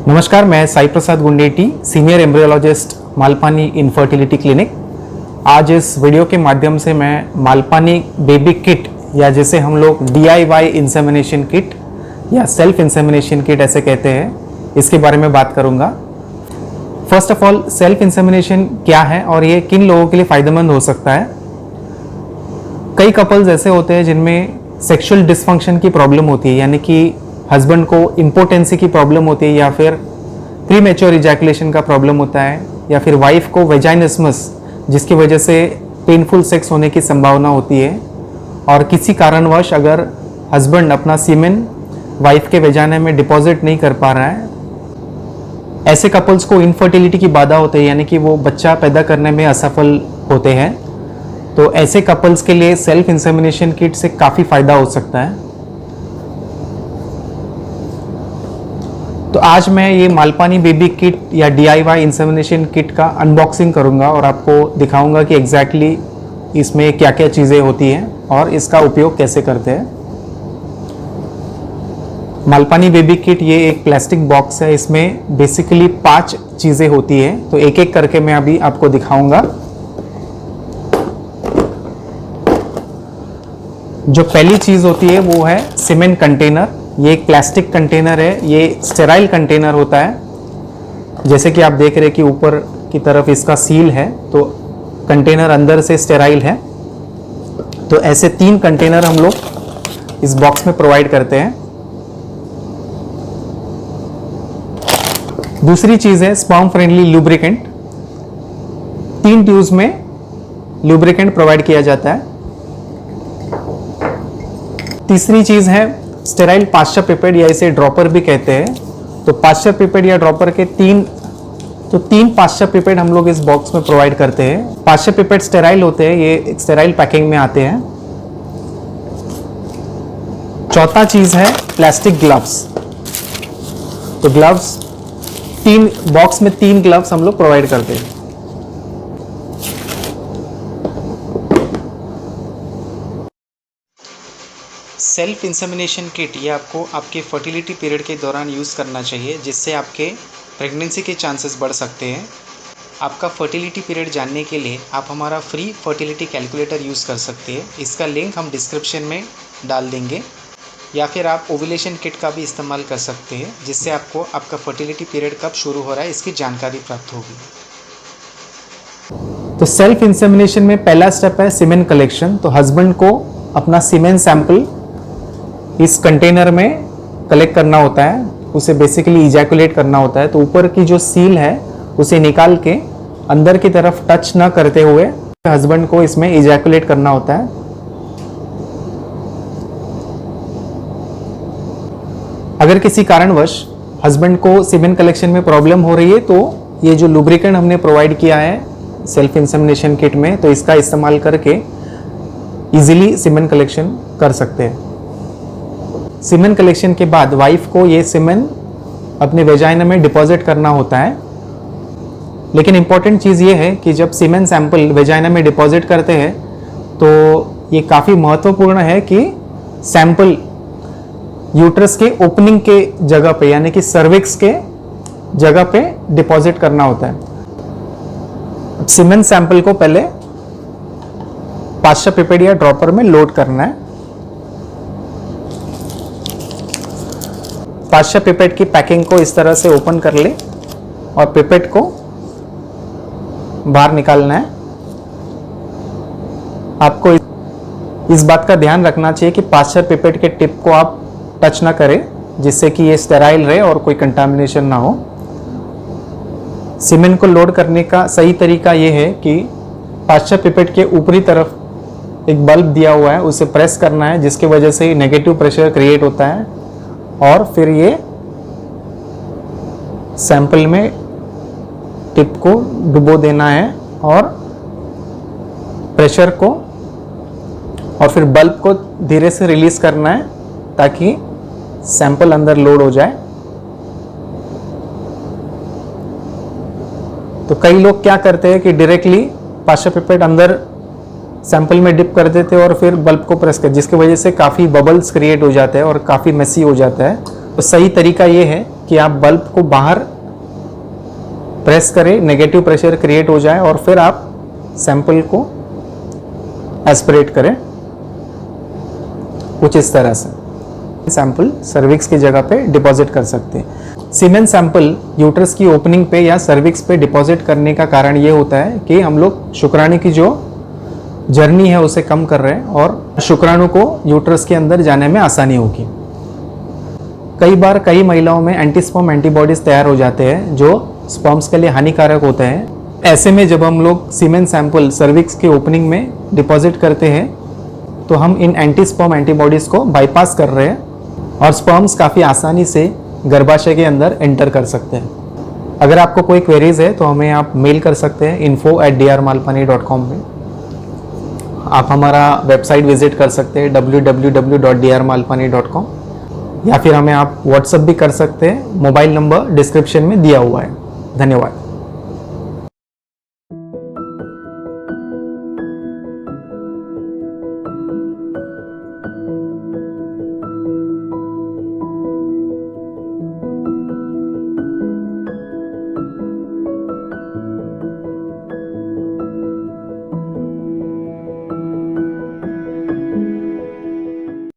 नमस्कार, मैं Sai Prasad Gundeti, senior embryologist Malpani infertility clinic. आज इस वीडियो के माध्यम से मैं मालपानी बेबी किट या जिसे हम लोग DIY इंसेमिनेशन किट या सेल्फ इंसेमिनेशन किट ऐसे कहते हैं, इसके बारे में बात करूंगा। First of all, self insemination क्या है और ये किन लोगों के लिए फ़ायदेमंद हो सकता है। कई कपल्स ऐसे होते हैं जिनमें सेक्सुअल डिसफंक्शन की प्रॉब्लम होती है, यानी कि हस्बैंड को इम्पोटेंसी की प्रॉब्लम होती है, या फिर प्रीमेच्योर इजैकुलेशन का प्रॉब्लम होता है, या फिर वाइफ को वेजाइनिस्मस जिसकी वजह से पेनफुल सेक्स होने की संभावना होती है, और किसी कारणवश अगर हस्बैंड अपना सीमेन वाइफ के वेजाइना में डिपॉजिट नहीं कर पा रहा है, ऐसे कपल्स को इनफर्टिलिटी की बाधा होती है, यानी कि वो बच्चा पैदा करने में असफल होते हैं। तो ऐसे कपल्स के लिए सेल्फ इंसेमिनेशन किट से काफ़ी फ़ायदा हो सकता है। तो आज मैं ये मालपानी बेबी किट या DIY इंसेमिनेशन किट का अनबॉक्सिंग करूंगा और आपको दिखाऊंगा कि एग्जैक्टली इसमें क्या क्या चीज़ें होती हैं और इसका उपयोग कैसे करते हैं। मालपानी बेबी किट ये एक प्लास्टिक बॉक्स है, इसमें बेसिकली 5 चीज़ें होती है। तो एक एक करके मैं अभी आपको दिखाऊंगा। जो पहली चीज़ होती है वो है सीमेंट कंटेनर। ये एक प्लास्टिक कंटेनर है, ये स्टेराइल कंटेनर होता है। जैसे कि आप देख रहे हैं कि ऊपर की तरफ इसका सील है, तो कंटेनर अंदर से स्टेराइल है। तो ऐसे 3 कंटेनर हम लोग इस बॉक्स में प्रोवाइड करते हैं। दूसरी चीज़ है स्पर्म फ्रेंडली लुब्रिकेंट। 3 ट्यूब्स में लुब्रिकेंट प्रोवाइड किया जाता है। तीसरी चीज़ है स्टेराइल पास्चर पिपेट, या इसे ड्रॉपर भी कहते हैं। तो पास्चर पिपेट या ड्रॉपर के 3 पास्चर पिपेट हम लोग इस बॉक्स में प्रोवाइड करते हैं। पास्चर पिपेट स्टेराइल होते हैं, ये स्टेराइल पैकिंग में आते हैं। चौथा चीज़ है प्लास्टिक ग्लव्स। तो ग्लव्स 3 बॉक्स में 3 ग्लव्स हम लोग प्रोवाइड करते हैं। सेल्फ इंसेमिनेशन किट ये आपको आपके फर्टिलिटी पीरियड के दौरान यूज़ करना चाहिए, जिससे आपके प्रेगनेंसी के चांसेस बढ़ सकते हैं। आपका फर्टिलिटी पीरियड जानने के लिए आप हमारा फ्री फर्टिलिटी कैलकुलेटर यूज़ कर सकते हैं। इसका लिंक हम डिस्क्रिप्शन में डाल देंगे, या फिर आप ओव्यूलेशन किट का भी इस्तेमाल कर सकते हैं, जिससे आपको आपका फर्टिलिटी पीरियड कब शुरू हो रहा है इसकी जानकारी प्राप्त होगी। तो सेल्फ इंसेमिनेशन में पहला स्टेप है सीमेन कलेक्शन। तो हस्बैंड को अपना सीमेन सैंपल इस कंटेनर में कलेक्ट करना होता है, उसे बेसिकली इजैकुलेट करना होता है। तो ऊपर की जो सील है उसे निकाल के अंदर की तरफ टच ना करते हुए हस्बैंड को इसमें इजैकुलेट करना होता है। अगर किसी कारणवश हस्बैंड को सीमेन कलेक्शन में प्रॉब्लम हो रही है, तो ये जो लुब्रिकेंट हमने प्रोवाइड किया है सेल्फ इंसेमिनेशन किट में, तो इसका इस्तेमाल करके इजीली सीमेन कलेक्शन कर सकते हैं। सीमेन कलेक्शन के बाद वाइफ को ये सीमेन अपने वेजाइना में डिपॉजिट करना होता है। लेकिन इम्पॉर्टेंट चीज़ ये है कि जब सीमेन सैंपल वेजाइना में डिपॉजिट करते हैं, तो ये काफ़ी महत्वपूर्ण है कि सैंपल यूट्रस के ओपनिंग के जगह पे, यानी कि सर्विक्स के जगह पे डिपॉजिट करना होता है। सीमेन सैंपल को पहले पास्चर पिपेट या ड्रॉपर में लोड करना है। पास्चर पिपेट की पैकिंग को इस तरह से ओपन कर ले और पिपेट को बाहर निकालना है। आपको इस बात का ध्यान रखना चाहिए कि पास्चर पिपेट के टिप को आप टच ना करें, जिससे कि ये स्टेराइल रहे और कोई कंटामिनेशन ना हो। सीमेन को लोड करने का सही तरीका ये है कि पास्चर पिपेट के ऊपरी तरफ एक बल्ब दिया हुआ है, उसे प्रेस करना है, जिसकी वजह से नेगेटिव प्रेशर क्रिएट होता है, और फिर ये सैंपल में टिप को डुबो देना है और प्रेशर को, और फिर बल्ब को धीरे से रिलीज करना है ताकि सैंपल अंदर लोड हो जाए। तो कई लोग क्या करते हैं कि डायरेक्टली पास्चर पिपेट अंदर सैंपल में डिप कर देते हैं और फिर बल्ब को प्रेस कर, जिसकी वजह से काफ़ी बबल्स क्रिएट हो जाते हैं और काफ़ी मेसी हो जाता है। तो सही तरीका ये है कि आप बल्ब को बाहर प्रेस करें, नेगेटिव प्रेशर क्रिएट हो जाए और फिर आप सैंपल को एस्पिरेट करें कुछ इस तरह से। सैंपल सर्विक्स की जगह पे डिपॉजिट कर सकते हैं। सीमेन सैंपल यूट्रस की ओपनिंग पे या सर्विक्स पे डिपॉजिट करने का कारण ये होता है कि हम लोग शुक्राणु की जो जर्नी है उसे कम कर रहे हैं और शुक्राणु को यूट्रस के अंदर जाने में आसानी होगी। कई बार कई महिलाओं में एंटीस्पर्म एंटीबॉडीज तैयार हो जाते हैं जो स्पर्म्स के लिए हानिकारक होते हैं। ऐसे में जब हम लोग सीमेन सैंपल सर्विक्स के ओपनिंग में डिपॉजिट करते हैं तो हम इन एंटीस्पर्म एंटीबॉडीज़ को बाईपास कर रहे हैं और स्पर्म्स काफ़ी आसानी से गर्भाशय के अंदर एंटर कर सकते हैं। अगर आपको कोई क्वेरीज है तो हमें आप मेल कर सकते हैं info@drmalpani.com में। आप हमारा वेबसाइट विजिट कर सकते हैं www.drmalpani.com, या फिर हमें आप व्हाट्सएप भी कर सकते हैं। मोबाइल नंबर डिस्क्रिप्शन में दिया हुआ है। धन्यवाद।